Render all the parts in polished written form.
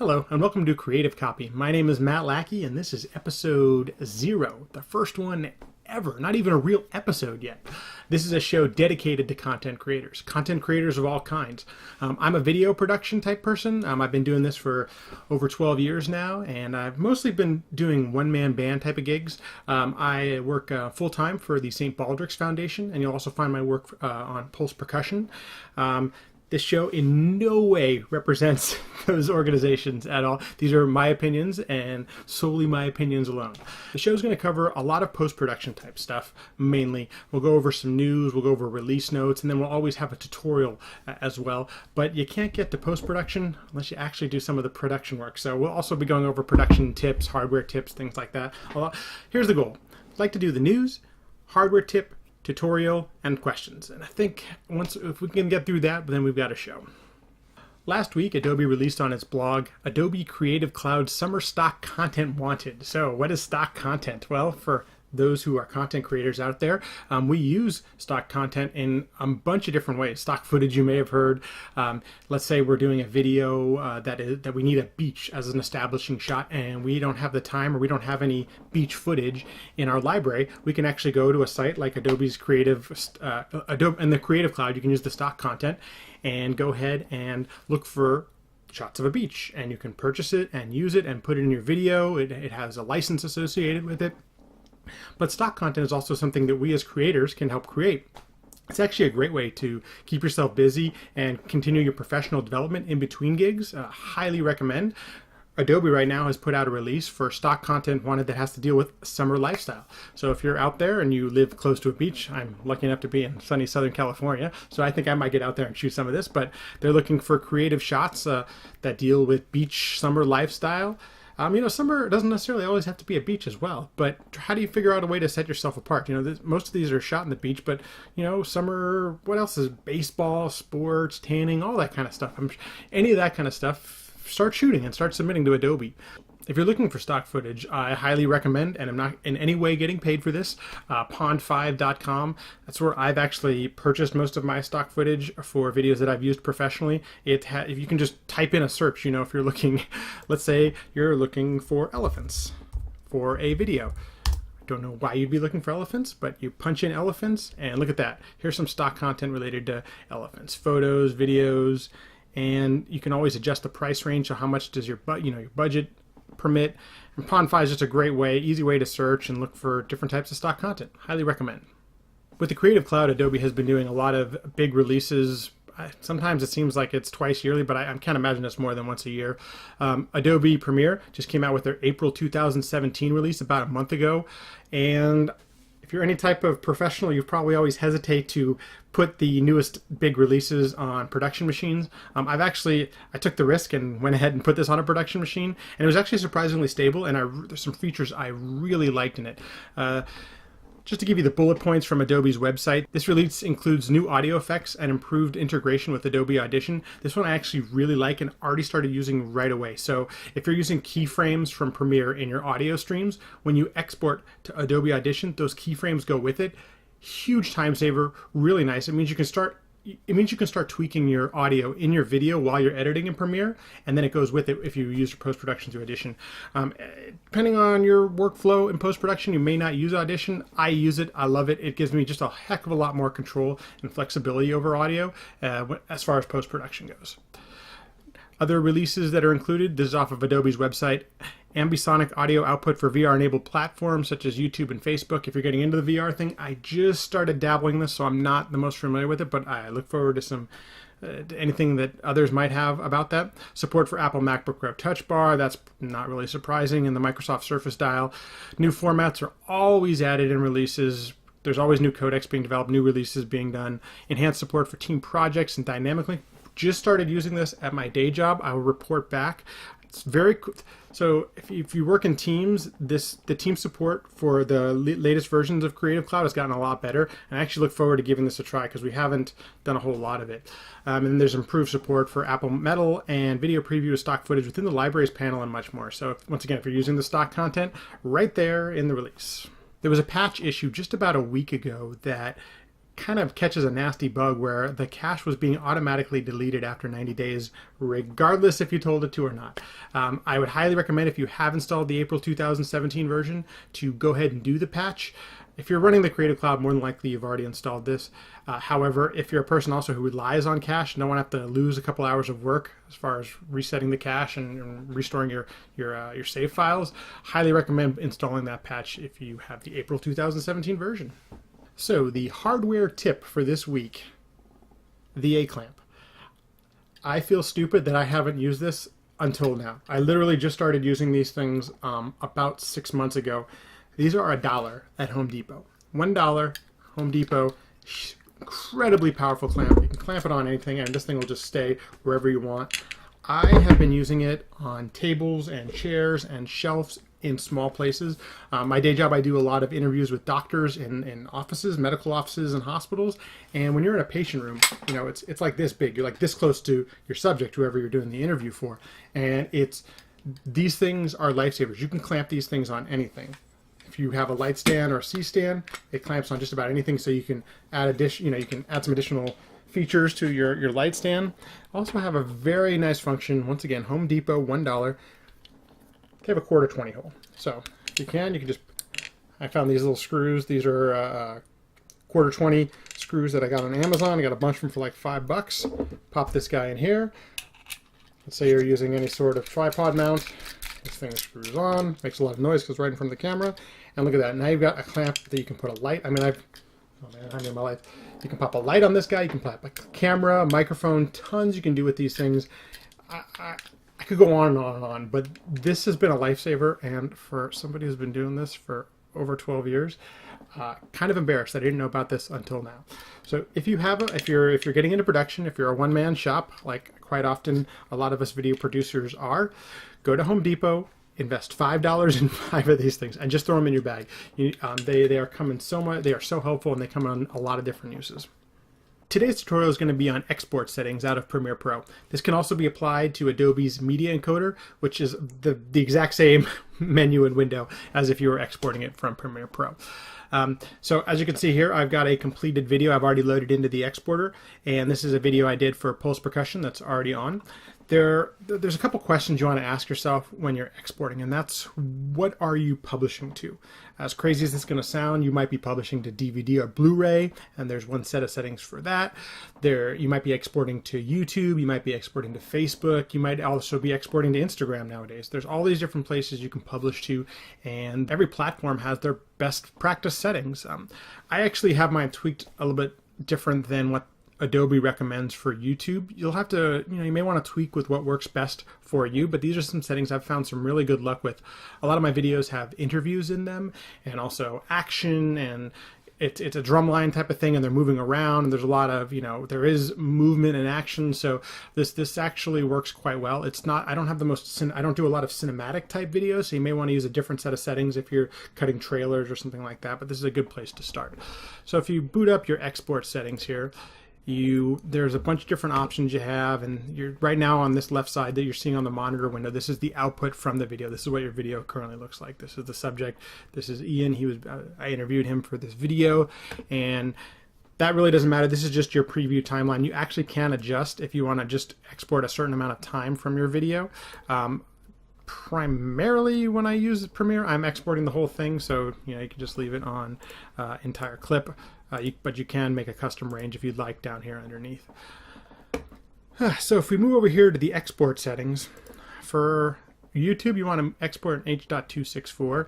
Hello, and welcome to Creative Copy. My name is Matt Lackey, and this is episode 0, the first one ever, not even a real episode yet. This is a show dedicated to content creators of all kinds. I'm a video production type person. I've been doing this for over 12 years now, and I've mostly been doing one-man band type of gigs. I work full-time for the St. Baldrick's Foundation, and you'll also find my work on Pulse Percussion. This show in no way represents those organizations at all. These are my opinions and solely my opinions alone. The show is going to cover a lot of post-production type stuff, mainly. We'll go over some news, we'll go over release notes, and then we'll always have a tutorial as well. But you can't get to post-production unless you actually do some of the production work. So we'll also be going over production tips, hardware tips, things like that. Here's the goal. I'd like to do the news, hardware tip, tutorial, and questions. And I think if we can get through that, then we've got a show. Last week, Adobe released on its blog, Adobe Creative Cloud Summer Stock Content Wanted. So what is stock content? Well, for those who are content creators out there, we use stock content in a bunch of different ways. Stock footage, you may have heard. Let's say we're doing a video that we need a beach as an establishing shot, and we don't have the time or we don't have any beach footage in our library. We can actually go to a site like Adobe's Adobe in the Creative Cloud. You can use the stock content and go ahead and look for shots of a beach, and you can purchase it and use it and put it in your video. It has a license associated with it. But stock content is also something that we as creators can help create. It's actually a great way to keep yourself busy and continue your professional development in between gigs. Highly recommend. Adobe right now has put out a release for stock content wanted that has to deal with summer lifestyle. So if you're out there and you live close to a beach, I'm lucky enough to be in sunny Southern California, so I think I might get out there and shoot some of this, but they're looking for creative shots that deal with beach summer lifestyle. Summer doesn't necessarily always have to be a beach as well, but how do you figure out a way to set yourself apart? Most of these are shot in the beach, but, summer, what else is baseball, sports, tanning, all that kind of stuff. Any of that kind of stuff, start shooting and start submitting to Adobe. If you're looking for stock footage, I highly recommend, and I'm not in any way getting paid for this, pond5.com. That's where I've actually purchased most of my stock footage for videos that I've used professionally. If you can just type in a search, if you're looking, let's say you're looking for elephants for a video. I don't know why you'd be looking for elephants, but you punch in elephants and look at that. Here's some stock content related to elephants, photos, videos, and you can always adjust the price range. So how much does your budget permit? And Pond5 is just a great way, easy way to search and look for different types of stock content. Highly recommend. With the Creative Cloud, Adobe has been doing a lot of big releases. Sometimes it seems like it's twice yearly, but I can't imagine it's more than once a year. Adobe Premiere just came out with their April 2017 release about a month ago. And if you're any type of professional, you probably always hesitate to put the newest big releases on production machines. I took the risk and went ahead and put this on a production machine, and it was actually surprisingly stable, and there's some features I really liked in it. Just to give you the bullet points from Adobe's website, this release includes new audio effects and improved integration with Adobe Audition. This one I actually really like and already started using right away. So if you're using keyframes from Premiere in your audio streams, when you export to Adobe Audition, those keyframes go with it. Huge time saver, really nice. It means you can start tweaking your audio in your video while you're editing in Premiere, and then it goes with it if you use your post-production through Audition. Depending on your workflow in post-production, you may not use Audition. I use it. I love it. It gives me just a heck of a lot more control and flexibility over audio as far as post-production goes. Other releases that are included, this is off of Adobe's website. Ambisonic audio output for VR-enabled platforms such as YouTube and Facebook. If you're getting into the VR thing, I just started dabbling in this, so I'm not the most familiar with it, but I look forward to anything that others might have about that. Support for Apple MacBook Pro Touch Bar, that's not really surprising, and the Microsoft Surface Dial. New formats are always added in releases. There's always new codecs being developed, new releases being done. Enhanced support for team projects and dynamically. Just started using this at my day job. I will report back. It's very cool. So if you work in teams, the team support for the latest versions of Creative Cloud has gotten a lot better, and I actually look forward to giving this a try because we haven't done a whole lot of it. And there's improved support for Apple Metal and video preview of stock footage within the libraries panel and much more. So once again, if you're using the stock content, right there in the release. There was a patch issue just about a week ago that kind of catches a nasty bug where the cache was being automatically deleted after 90 days, regardless if you told it to or not. I would highly recommend, if you have installed the April 2017 version, to go ahead and do the patch. If you're running the Creative Cloud, more than likely you've already installed this. However, if you're a person also who relies on cache, don't want to have to lose a couple hours of work as far as resetting the cache and restoring your save files, highly recommend installing that patch if you have the April 2017 version. So the hardware tip for this week, the A-clamp. I feel stupid that I haven't used this until now. I literally just started using these things about 6 months ago. These are $1 at Home Depot. $1, Home Depot, incredibly powerful clamp. You can clamp it on anything and this thing will just stay wherever you want. I have been using it on tables and chairs and shelves in small places. My day job, I do a lot of interviews with doctors in offices, medical offices and hospitals. And when you're in a patient room, you know, it's like this big. You're like this close to your subject, whoever you're doing the interview for. And these things are lifesavers. You can clamp these things on anything. If you have a light stand or a C-stand, it clamps on just about anything. So you can add you can add some additional features to your light stand. Also have a very nice function. Once again, Home Depot, $1. They have a 1/4 hole. So if you can just, I found these little screws. These are 1/4 screws that I got on Amazon. I got a bunch of them for like $5. Pop this guy in here. Let's say you're using any sort of tripod mount. This thing screws on, makes a lot of noise because it's right in front of the camera. And look at that. Now you've got a clamp that you can put a light. I mean, oh man, I'm in my life. You can pop a light on this guy. You can pop a camera, a microphone, tons you can do with these things. I could go on and on and on, but this has been a lifesaver. And for somebody who's been doing this for over 12 years, kind of embarrassed that I didn't know about this until now. So if you have if you're getting into production, if you're a one-man shop, like quite often a lot of us video producers are, go to Home Depot, invest $5 in 5 of these things, and just throw them in your bag. They are coming so much. They are so helpful, and they come in a lot of different uses. Today's tutorial is going to be on export settings out of Premiere Pro. This can also be applied to Adobe's Media Encoder, which is the exact same menu and window as if you were exporting it from Premiere Pro. So as you can see here, I've got a completed video I've already loaded into the exporter, and this is a video I did for Pulse Percussion that's already on. There's a couple questions you want to ask yourself when you're exporting, and that's, what are you publishing to? As crazy as this is going to sound, you might be publishing to DVD or Blu-ray, and there's one set of settings for that. You might be exporting to YouTube, you might be exporting to Facebook, you might also be exporting to Instagram nowadays. There's all these different places you can publish to, and every platform has their best practice settings. I actually have mine tweaked a little bit different than what Adobe recommends for YouTube. You'll have to, you may want to tweak with what works best for you, but these are some settings I've found some really good luck with. A lot of my videos have interviews in them and also action, and it's a drumline type of thing, and they're moving around, and there's a lot of, there is movement and action, so this actually works quite well. It's not, I don't do a lot of cinematic type videos, so you may want to use a different set of settings if you're cutting trailers or something like that, but this is a good place to start. So if you boot up your export settings here, there's a bunch of different options you have, and you're right now on this left side that you're seeing on the monitor window. This is the output from the video. This is what your video currently looks like. This is the subject. This is Ian. I interviewed him for this video, and that really doesn't matter. This is just your preview timeline. You actually can adjust if you want to just export a certain amount of time from your video. Primarily when I use Premiere, I'm exporting the whole thing, so you can just leave it on entire clip. But you can make a custom range if you'd like down here underneath. So if we move over here to the export settings, for YouTube you want to export in H.264.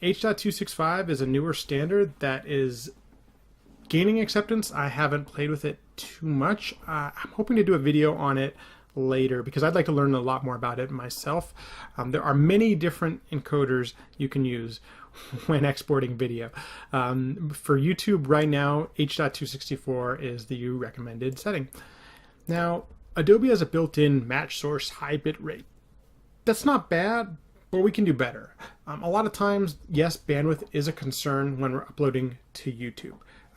H.265 is a newer standard that is gaining acceptance. I haven't played with it too much. I'm hoping to do a video on it later because I'd like to learn a lot more about it myself. There are many different encoders you can use when exporting video. For YouTube right now, H.264 is the recommended setting. Now, Adobe has a built-in match source high bit rate. That's not bad, but we can do better. A lot of times, yes, bandwidth is a concern when we're uploading to YouTube.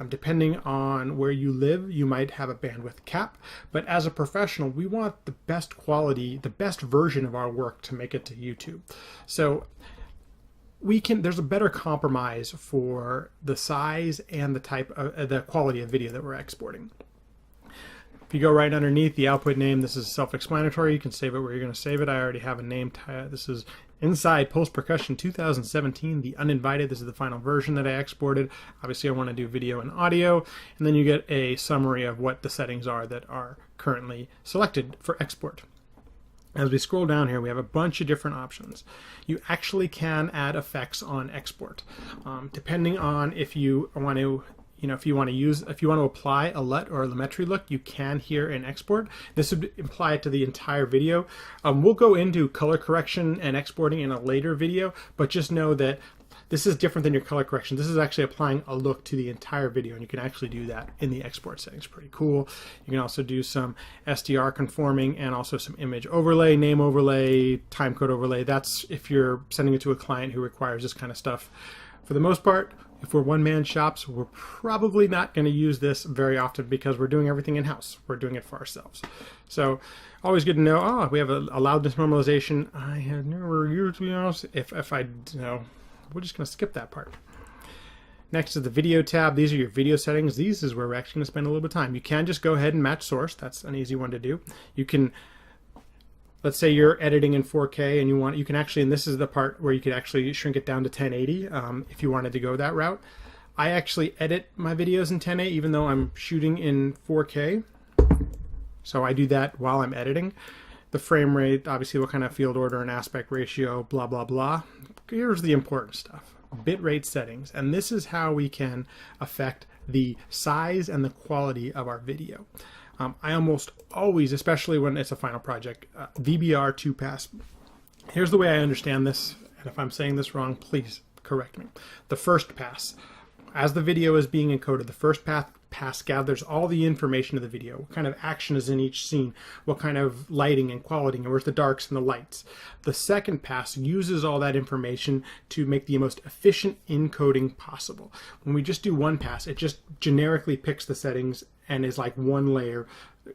Depending on where you live, you might have a bandwidth cap, but as a professional, we want the best quality, the best version of our work to make it to YouTube. So there's a better compromise for the size and the type of the quality of video that we're exporting. If you go right underneath the output name, this is self-explanatory. You can save it where you're going to save it. I already have a name. This is Inside Post Percussion 2017, the uninvited. This is the final version that I exported. Obviously, I want to do video and audio, and then you get a summary of what the settings are that are currently selected for export. As we scroll down here, we have a bunch of different options. You actually can add effects on export, depending on if you want to. If you want to apply a LUT or a Lumetri look, you can here in export. This would apply it to the entire video. We'll go into color correction and exporting in a later video, but just know that this is different than your color correction. This is actually applying a look to the entire video, and you can actually do that in the export settings. Pretty cool. You can also do some SDR conforming and also some image overlay, name overlay, timecode overlay. That's if you're sending it to a client who requires this kind of stuff. For the most part, if we're one-man shops, we're probably not going to use this very often because we're doing everything in-house. We're doing it for ourselves. So always good to know, we have a loudness normalization. I have never used, to be honest. If I, we're just going to skip that part. Next is the video tab. These are your video settings. These is where we're actually going to spend a little bit of time. You can just go ahead and match source. That's an easy one to do. You can, let's say you're editing in 4K and you can actually, and this is the part where you could actually shrink it down to 1080 if you wanted to go that route. I actually edit my videos in 1080 even though I'm shooting in 4K. So I do that while I'm editing. The frame rate, obviously what kind of field order and aspect ratio, blah, blah, blah. Here's the important stuff. Bitrate settings. And this is how we can affect the size and the quality of our video. I almost always, especially when it's a final project, VBR 2-pass. Here's the way I understand this, and if I'm saying this wrong, please correct me. The first pass. As the video is being encoded, the first pass gathers all the information of the video. What kind of action is in each scene? What kind of lighting and quality? And where's the darks and the lights? The second pass uses all that information to make the most efficient encoding possible. When we just do one pass, it just generically picks the settings and is like one layer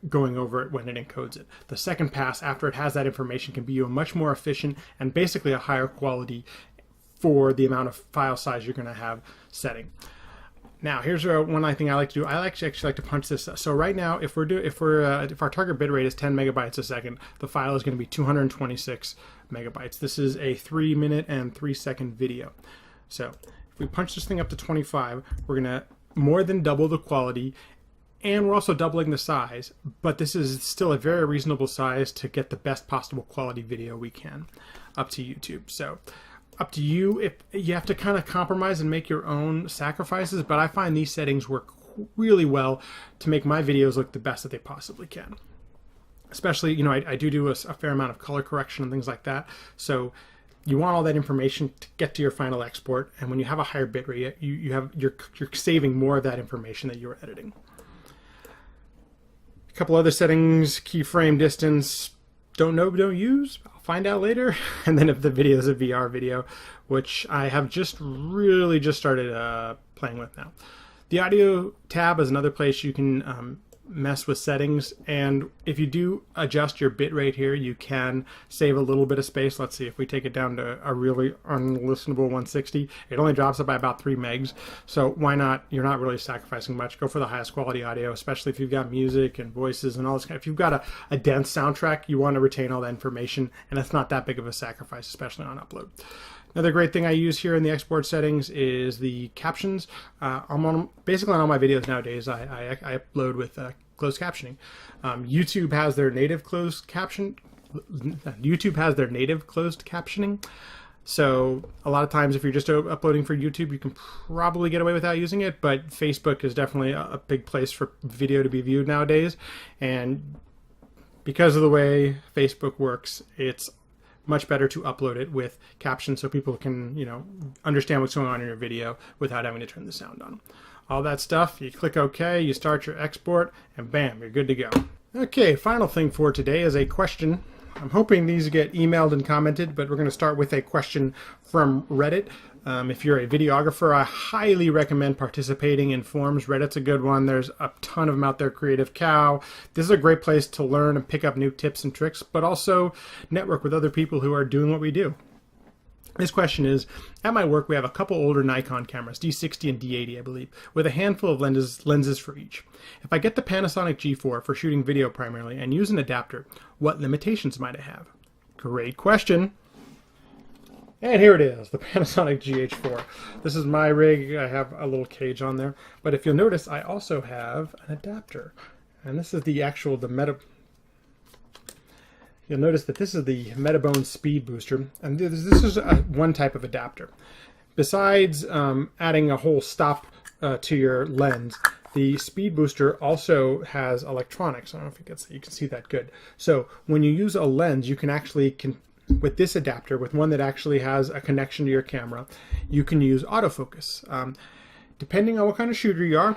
going over it when it encodes it. The second pass, after it has that information, can be a much more efficient and basically a higher quality for the amount of file size you're going to have setting. Now, here's one thing I like to do. I actually like to punch this. So right now, if our target bitrate is 10 megabytes a second, the file is going to be 226 megabytes. This is a 3-minute and 3-second video. So if we punch this thing up to 25, we're going to more than double the quality, and we're also doubling the size. But this is still a very reasonable size to get the best possible quality video we can up to YouTube. So up to you. If you have to kind of compromise and make your own sacrifices, but I find these settings work really well to make my videos look the best that they possibly can. Especially, I do a fair amount of color correction and things like that. So you want all that information to get to your final export, and when you have a higher bitrate, you're saving more of that information that you're editing. A couple other settings: keyframe distance. Don't know, don't use. I'll find out later. And then if the video is a VR video, which I have really just started playing with now. The audio tab is another place you can mess with settings, and if you do adjust your bitrate here, you can save a little bit of space. Let's see, if we take it down to a really unlistenable 160, it only drops it by about 3 megs. So why not? You're not really sacrificing much. Go for the highest quality audio, especially if you've got music and voices and all this kind. If you've got a dense soundtrack, you want to retain all that information, and it's not that big of a sacrifice, especially on upload. Another great thing I use here in the export settings is the captions. Basically on all my videos nowadays, I upload with closed captioning. YouTube has their native closed captioning. So a lot of times if you're just uploading for YouTube, you can probably get away without using it, but Facebook is definitely a big place for video to be viewed nowadays. And because of the way Facebook works, it's much better to upload it with captions so people can, understand what's going on in your video without having to turn the sound on. All that stuff, you click OK, you start your export, and bam, you're good to go. Okay, final thing for today is a question. I'm hoping these get emailed and commented, but we're going to start with a question from Reddit. If you're a videographer, I highly recommend participating in forums. Reddit's a good one. There's a ton of them out there. Creative Cow. This is a great place to learn and pick up new tips and tricks, but also network with other people who are doing what we do. This question is, at my work we have a couple older Nikon cameras, D60 and D80 I believe, with a handful of lenses for each. If I get the Panasonic G4 for shooting video primarily and use an adapter, what limitations might I have? Great question. And here it is, the Panasonic GH4. This is my rig. I have a little cage on there. But if you'll notice, I also have an adapter. And this is You'll notice that this is the Metabone Speed Booster, and this is one type of adapter. Besides adding a whole stop to your lens, the Speed Booster also has electronics. I don't know if you can see that good. So when you use a lens, you can actually, with this adapter, with one that actually has a connection to your camera, you can use autofocus. Depending on what kind of shooter you are,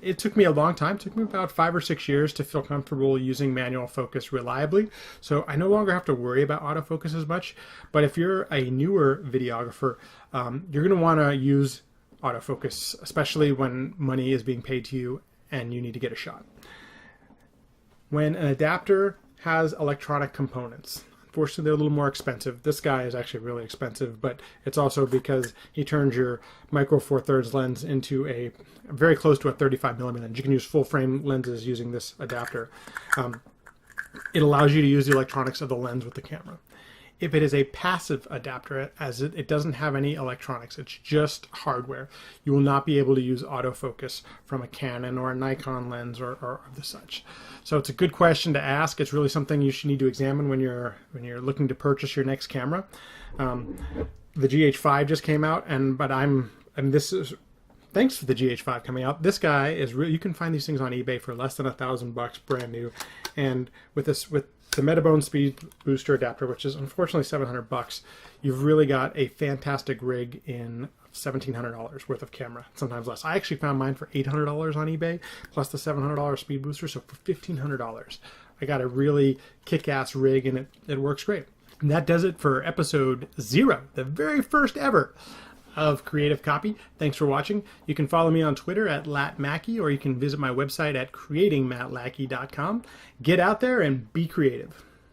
it took me a long time. It took me about 5 or 6 years to feel comfortable using manual focus reliably. So I no longer have to worry about autofocus as much. But if you're a newer videographer, you're going to want to use autofocus, especially when money is being paid to you and you need to get a shot. When an adapter has electronic components, unfortunately they're a little more expensive. This guy is actually really expensive, but it's also because he turns your micro four thirds lens into a very close to a 35mm lens. You can use full frame lenses using this adapter. It allows you to use the electronics of the lens with the camera. If it is a passive adapter, as it doesn't have any electronics, it's just hardware, you will not be able to use autofocus from a Canon or a Nikon lens or the such. So it's a good question to ask. It's really something you should need to examine when you're looking to purchase your next camera. The GH5 just came out, this is thanks for the GH5 coming out. This guy is really, you can find these things on eBay for less than $1,000 brand new, and with the Metabone Speed Booster adapter, which is unfortunately $700, you've really got a fantastic rig in $1,700 worth of camera, sometimes less. I actually found mine for $800 on eBay, plus the $700 speed booster, so for $1,500, I got a really kick-ass rig, and it works great. And that does it for episode 0, the very first ever of Creative Copy. Thanks for watching. You can follow me on Twitter at @LatMackey, or you can visit my website at creatingmattlackey.com. Get out there and be creative.